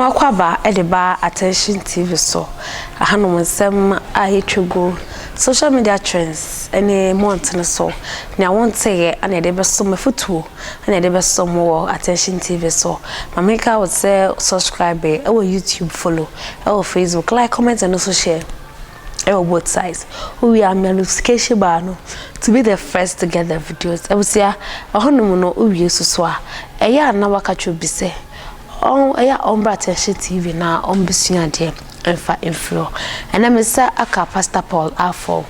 Mwakwaba edeba attention TV so ahano nsem Tvgh social media trends any month na so na won't say ana edebe so mafutuo ana edebe so mo attention TV so mameka would say subscribe our YouTube follow our Facebook like comment and also share both sides. We are notification bar no to be the first to get the videos. I will say ahono no uwie so a eya na waka chobi se eya on attention TV na on bisua de emfa inflo and I say aka Pastor Paul afọ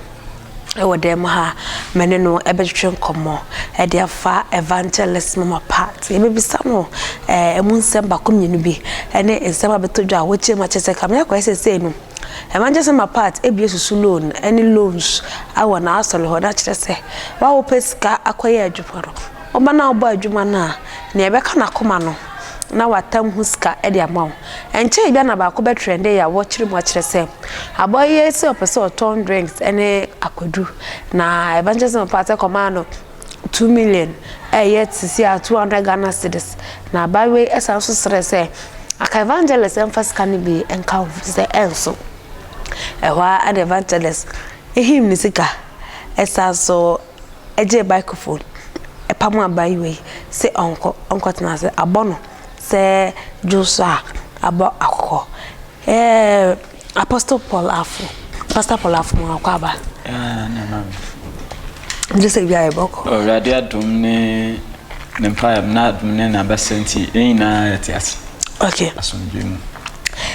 ewo dem ha mene no ebetwe nkomo e de afa evangelist mama part e be bisa no emu nsem ba komyenu bi ene nsem abetodwa wo chema chese kam ya kwa sese no evangelist mama part e bi susu loan any loans awo na asole ho da chese wa wo pesika akoye adwuporo oba na oba adwuma na ebeka na koma no na watam huska e de amaw enche bia na ba ko betrende ya wo chiri mo chese aboye se opese oton drinks ene akwadu na evangelism party command 2 million yet see 200 Ghana cedis na by way esanso sere se aka evangelist emphas can be encounter se enso ehwa an evangelist ehim ni sika esanso eje microphone epamu abai way se onko tena se abono se Josa abo akoko Apostle Paul Afu Pastor Paul Afu Mwakwaba na just be boko already adum ne empire na adum ne na basenti na etias okay asonjemu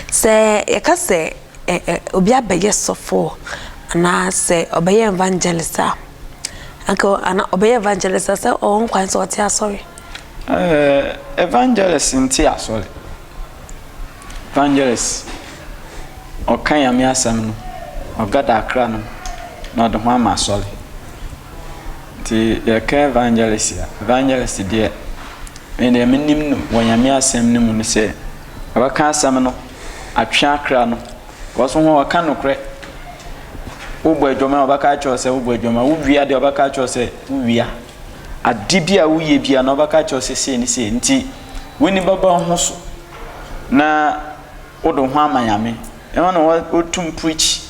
se yakase obi abeye sofo na se obeye evangelist anko ana obeye evangelist se on kwan so tia sorry evangelist ntia sorry evangelist okan yame asam no ogada akra no na do ho ama sorry ti ya ka evangelist de ene menim no wonyame asam ne mu ne se abaka asam no atwa akra no woso ho waka no kre ugbo adwoma obaka cho se ugbo adwoma uwia de obaka cho se uwia adibia uye bia na obaka cho se ni se nti woni baba ho so na odo ho amanyame ema no otum preach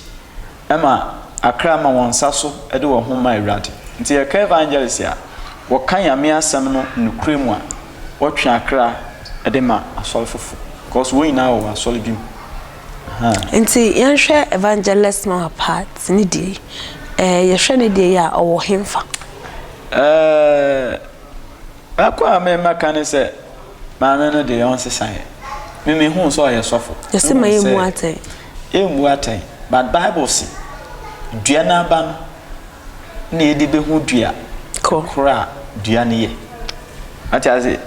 ema akra ma wonsa so ede wo ho ma irade nti ya ka evangelist ya wo kan yame asam no nukremu a wo twa akra ede ma asol fufu because we now are solid bim nti yanhwe evangelist ma part ni die yehwe ni die ya owo hemfa akwa me makane se ma me no de on sesan me hu so ye sofo yesi ma emu atai but Bible say dua na ba no na edi be hu dua kokora dua ne ye achaze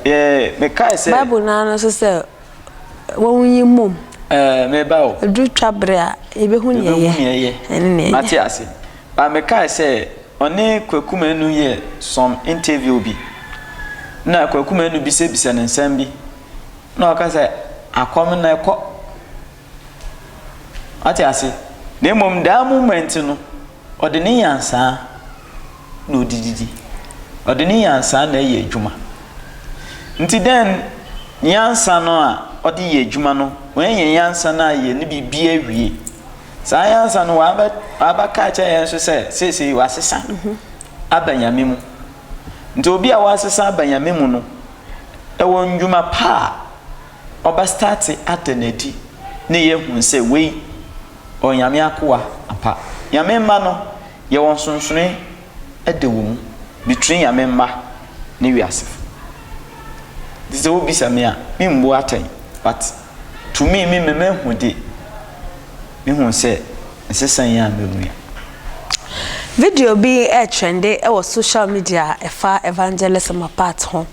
me kai se Bible na no so se wonyi mom me ba o du twabre a ebe hu ye ene Matias ba me kai se oni kwakumenu ye some interview bi na kwakumenu bi se bisa nsem bi na o ka se akom na ekọ Matias na mom da moment no odeni yansa na odididi odeni yansa na ye adwuma nti den yansa no a odi ye adwuma no wen ye yansa na ye ne bibia awie sa yansa no aba ka cha yenso se wasesa abanyame mu nti obi a wasesa abanyame mu no ewo ndwuma pa oba start atenedi ne ye hu se wei onyame akoa apa nyame mma no ye won sonsone edewo mu between nyame mma ne wiase this will be some a me mbo aten but to me hu de me hu se sesan ya memuya video bi trende social media efa evangelism apart ho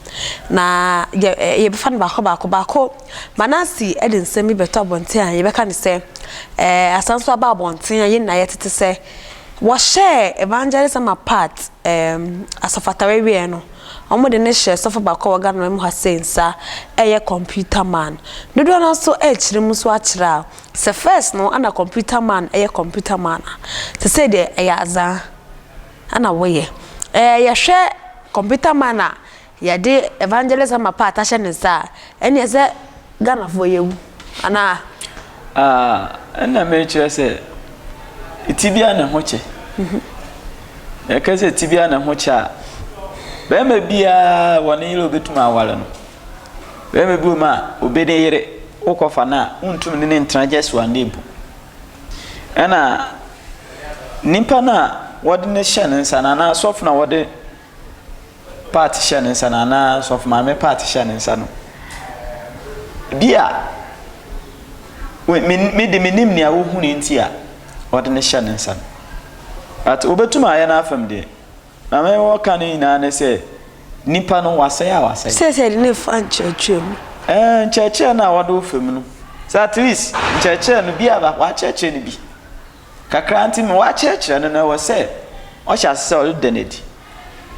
na ye be fan bako manasi edin semi beto bonten ye be kan se asanso aba bonten ye na ye tete se wo share evangelism apart asofatare we no omo de ne share sofa bako waga no mu ha sensa eye computer man dodo na so chire mu so achira se first no ana computer man eye computer man se say de aza ana woye ye hwe computer man ya de evangelism apart a hye ne sa ene ze Ghana for you ana ana me chere se itibia na ho che e ka se itibia na ho cha be ma bia woni yire obetuma awale no be ma bu ma obede yire ukofa na untum ne ntrajes wa nebu ana nimpa na wode ne hye ne nsana na sof na wode part hye ne nsana na sof ma me part hye ne nsana bia me de menim ne awo hu ne ntia wode ne hye ne nsana at obetuma ya na afam de na me wo kan ina ne se nipa no wasaya se ne fan churchum church na wode ofam no so at least church no bia ba wa church ne bi kakranti me wa church no na wo se o sha se o de ne di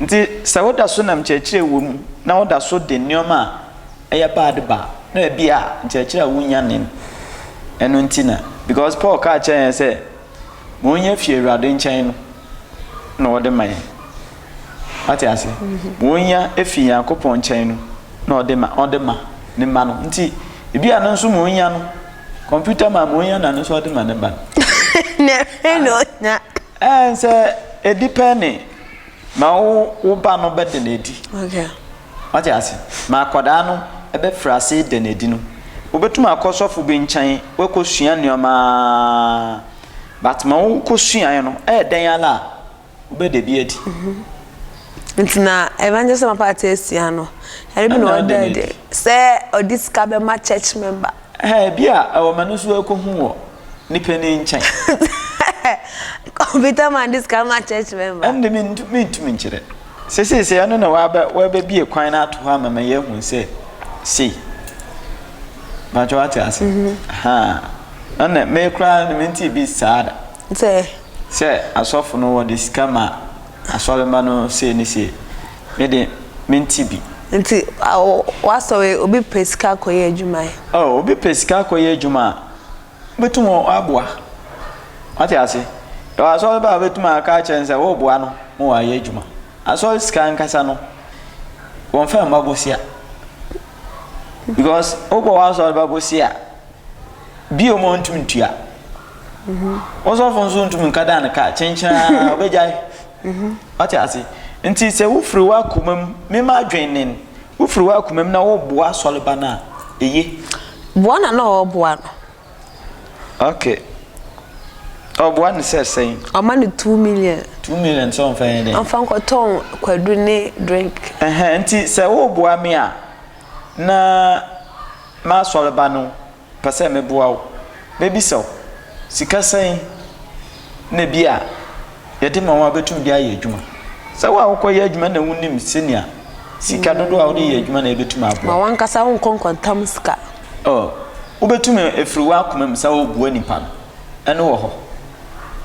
nti se woda so nam church wo mu na woda so de nioma eya bad ba na bia church a wunya ne eno nti na because Paul ka chen say mo nya fie Awurade nchen no na wode man ati ase mo nya efi Yakobon nchen no na wode ma ne ma no nti bia no nso mo nya no computer ma mo nya na no so wode ma ne ba no nya say e depend ma wo ba no be de na di okay ati ase ma akoda no e be frase de na di no obetuma akosofo bi nchen we kosua nioma but ma wo kosua no den ala obede bi adi ntina evangelist ma party esia no ere bi no de say odiska be ma church member bia o manu so ekohu wo nipa ni nchen computer man diska ma church member and me ntumi nkyere se ano na wa ba bie kwan na ato ha mama ye hu se see ma jwati ase ana me kra ni menti bi sada se asofo no wo diska ma asolema no se ni se me de menti bi nti wasowe obi pesika koye adwuma obi pesika koye adwuma betumo aboa ati ase yo asole ba betuma aka chense wo boa no mo wa ye adwuma asole sika nkasa no won fa mabosia because obo wa asole ba bosia bi o mo ntum ntua oso fon so ntum nkada na ka chenchena obejai ati ase nti se wo firi wa komam me ma adwennen wo firi wa komam na wo boa asole ba na eye boa na na wo boa no okay one says saying amani 2 million 2 million so on fine dey afan ko ton kwadu ne drink nti se wo boa me a na ma sole ba no pese me boa wo bebi so sika saying na bia yede ma wa betum dia ye adwuma se wa wo koye adwuma na wunim senior sika dodo a wo de ye adwuma na betum aboa ma wan kasa won konkontam sika wo betum efiri wa komam se wo boa nipa no ene wo ho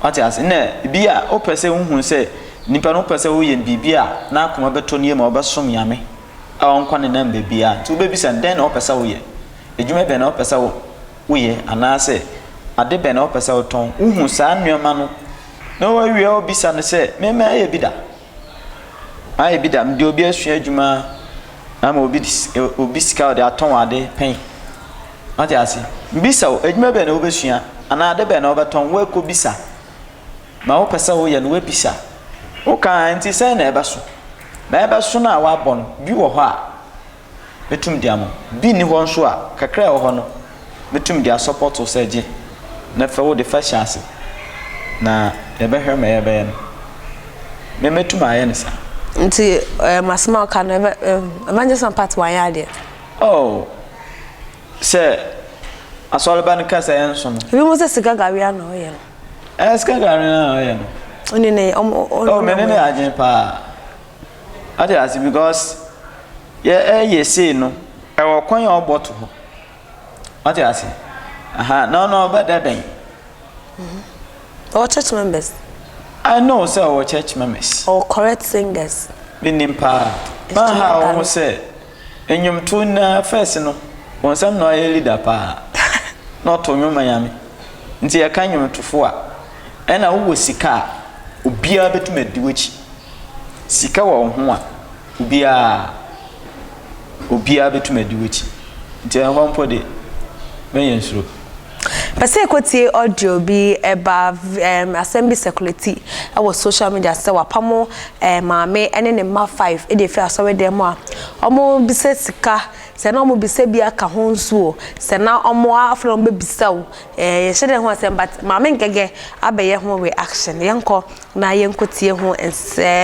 ati ase na bia o pese hunhun se nipa no pese wo ye bibia na akoma beto ne ma obesom yame a onkwa ne namba bia ti obebisa den o pese wo ye edwuma be na o pese wo ye anase ade be na o pese wo ton hunhun sa nnuama no na wo wie o bisa no se me aye bida mde obi asua edwuma ama obi sika de aton ade pen ati ase bisa edwuma be na obesua ana ade be na obeton wo ekobisa ma wo pesa wo ye no webisa wo kan nti se na eba so na wa bon bi wo ho a betum dia mo bi ni ho nso a kakra wo ho no betum dia support wo seje na fa wo de fa chance na ebe hwe me ebe no me metum aye ne sa nti masma ka no evangelist part 1 ya de se asole ban ka se enso no bi mo se sika gawe ana o ye no Sãckēd na ya no oni ne menene ajen pa ade as because ye say no e wo kwan ya oboto ho ade as no better than our church members I know say our church members or correct singers binim pa wo say enyum tu na first no won sam no ye leader pa not to nyuma yame nti ya kan nyum tufo a ena wo sika obia betum adi wachi sika wo ho a obia betum adi wachi nti ho mpo de me yensuro Pese kotie audio bi eba assembly security our social media say wapamo maame ene ne ma 5 e dey fi asore dem a omo bise sika se na omo bise bi aka ho nsuo se na omo afro omo bebisa wo ye hye dem ho asem but maame ngege abeye ho reaction yenko na yenkotie ho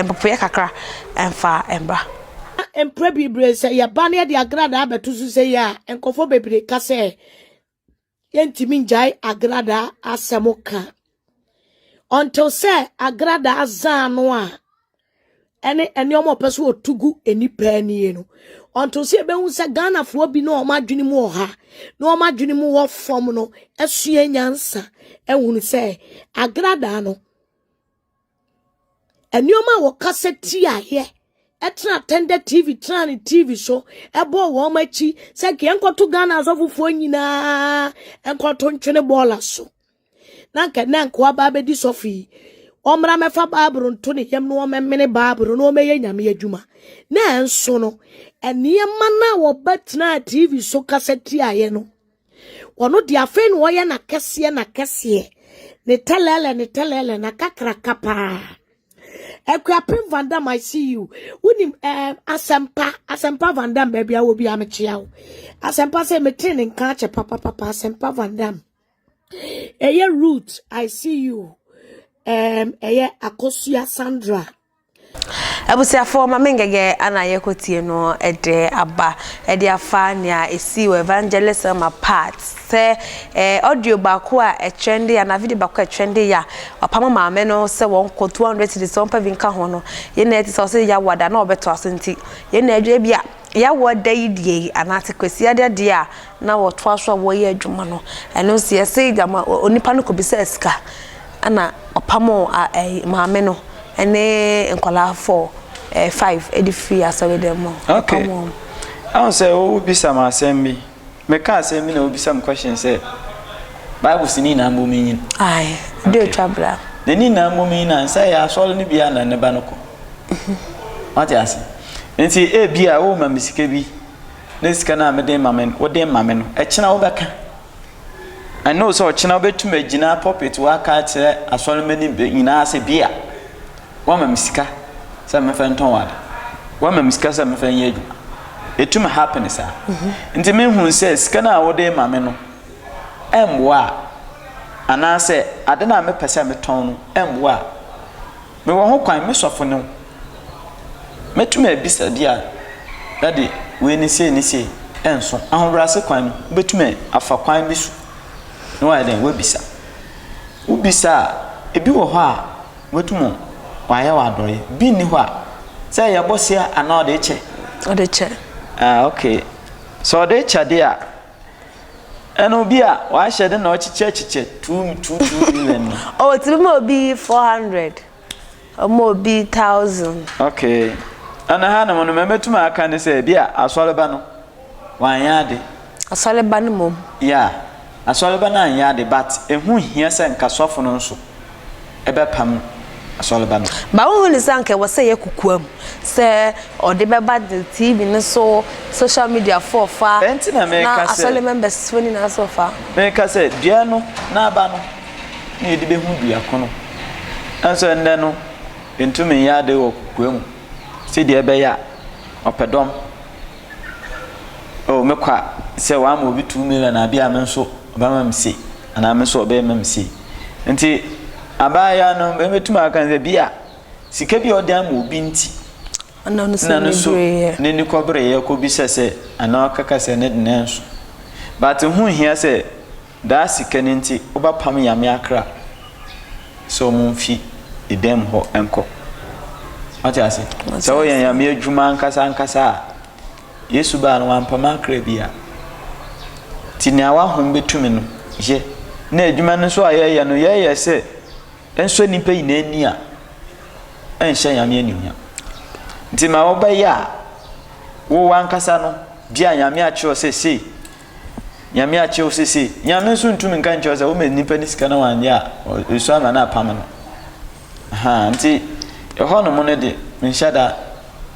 popo ye kakra emfa embra empre bibre se ya bane de Agradaa abetusu se ya enkofo bebre ka se yentimi njai Agradaa asemoka until say Agradaa azano a ene omo peso otugu enipa anie no until say be hu se Ghana fo bi no omadwini mu oha no omadwini mu wo fom no esue nyansa ehunu se Agradaa no ene omo wo kaseti ahe etra attended TV tran TV so ebo wo machi se ke enkoto Ghana asofufuo nyina enkoto ntwene bola so na nke na nkwa ba be di sofi omra mefa babro nto ne yem no memene babro no meye nyame adwuma na enso no eniyema na wo betna TV so kaseti aye no wono dia afen wo ye na kese ne telele na kakra kapa Ekwapin Van Dam, I see you. Unim Asempa Van Dam, baby, I will be a child. Asempa say me training catch a papa Asempa Van Dam. Eye Root, I see you. Eye Akosia Sandra. Abusia for mamengege ana yekotie no ede aba ede afania esi we evangelism apart se audio bako a trending na video bako a trending ya opama maame no se won ko 200 cedis on pa vinka ho no ye na eti so ya wada na obeto asenti ye na adwe bia ya wada yidie anate kwesi ade de a na wo to aso wo ye adwuma no eno se se gama onipa no ko bisa esika ana opamo maame no ene enkola 5 edifi asawe dem okay I say o bisa ma asem me ka asem na o bisa question say Bible sini na mbo min ai do trabla the ni na mbo min na say ya so ne bia na ne ba no ko what you say nti e bia o ma misika bi na sika na me den mamen wo den mamen no e kina wo beka I know so kina obetuma gina puppet wa ka kire asole mani nyina se bia wa ma misika sa me fa nton wada wa ma misika sa me fa yeju etuma happiness a nti me hu se sika na wo de ma me no emwa ana se ade na me pese me ton no emwa me wo ho kwan me sofo no metuma ebisa dia dade we ni se enso ahombrase kwan betuma afa kwan bi su no wa den we bisa ubisa ebi wo ho a wetumo waya wadore bi ni ho a say ya bosia ana ode che okay so de che dia eno bi a wa hyede na ochiche 2 million oh tibi mo bi 400 mo bi 1000 okay ana ha na mo metuma aka ne say bi a asoleba no wan yade asoleba no mom yeah asoleba na yade but ehu hia se nkasofo no nso ebe pam asoleba no ba wo ni sanke wo say yekukuam se ode beba the TV no so social media for fa entina me ka se asole members woni na so fa me ka se dia no na aba no na edi be hu dua kono anso ende no entumi yade wo kukuam se dia be ya opedom oh me kwa se wa ma obi 2 million na bia me nso ba ma msi ana me so obe ma msi nti abaya no be metuma aka nze bia sika bi odan ma obi nti ana no so ne ni kobre ye ko bi sese ana kaka se ne denenso but hu hia se da sika ne nti oba pam yame akra so mumfi edem ho enko ati ase so yan yame adwuma ankasa Yesu ba no wampama akra bia tinia wa hom betumi no je na adwuma no so aye no ye se enso nipa ina ani a enhye yame aninya nti ma wo ba ya wo wankasa no bia yame a kyo sese yame a kyo sese yame so ntumi nka nkyo se wo me nipa ni sika na wanye a eso ama na apam no aha nti eho no mo ne de menhyada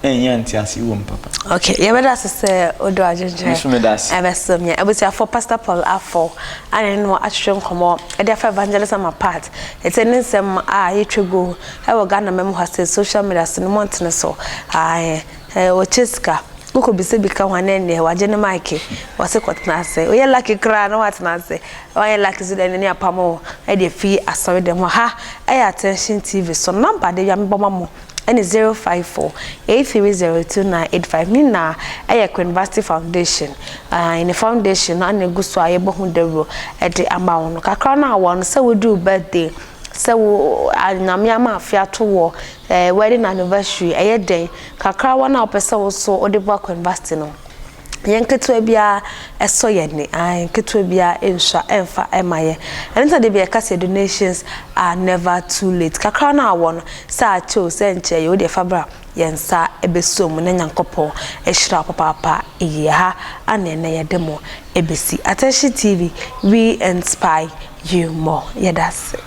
enya ntiase wo papa okay ye beda se odo ajenje Mishumedas ebesom ye ebusia for Pastor Paul afọ ane no ahwehwe nkomo e dey for evangelism apart nsem a yetwego e wo Ghana mem hostel social media no montene so o cheska uko bise bika hwane ne waje ne mic wase kwatna ase oye lucky kra no watna ase oye lucky zida ne apamo e dey fi asori dem ha attention TV so number de yam bomamo and 054-830-2985 Nina University Foundation in the foundation and a good so I able to at the amount kakana one so we do birthday so Namiama Fiatu wedding anniversary a day kakra one up person so or the work investing Yanketu bia eso yedne yanketu bia insha emfa emaye enta de bia kase donations are never too late kakra na won sa cho se nche yo de fabra yensa ebesom na nyankopo ehira papa eye ha anene yedemo ebesi Attention TV we inspire you more. Yeah, that's it.